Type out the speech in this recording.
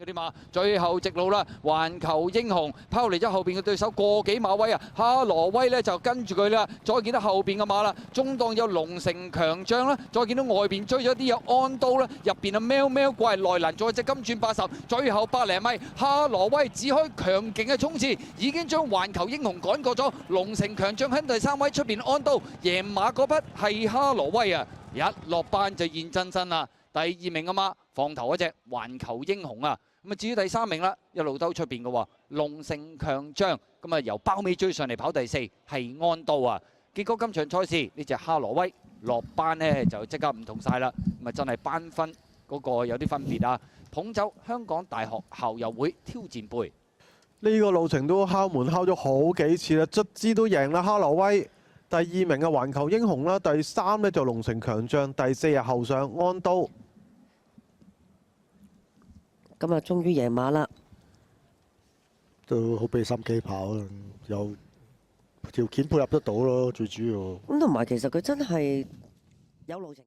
嗰啲馬，最後直路啦，環球英雄拋離咗後邊嘅對手個幾馬威啊，哈羅威咧就跟住佢啦，再見到後邊嘅馬啦，中檔有龍城強將啦，再見到外邊追咗啲有安刀啦，入邊啊喵喵怪內欄，再隻金鑽80，最後100零米，哈羅威只開強勁嘅衝刺，已經將環球英雄趕過咗，龍城強將喺第3位出邊安刀，贏馬嗰匹係哈羅威啊，一落班就現真身啦。第2名啊嘛，放頭嗰隻環球英雄啊，咁啊至於第3名啦，一路兜出邊嘅喎，龍城強將，咁啊由包尾追上嚟跑第4係安道啊。結果今場賽事呢隻哈羅威落班呢就即刻唔同晒啦，咁啊真係班分嗰個有啲分別啊。捧走香港大學校友會挑戰杯，呢個路程都敲門敲咗好幾次啦，卒之都贏啦哈羅威。第2名嘅環球英雄啦，第3呢就龍城強將，第4係後上安刀。咁啊，終於贏馬啦！都好俾心機跑啦，有條件配合得到咯，最主要。咁同埋其實佢真係有路程。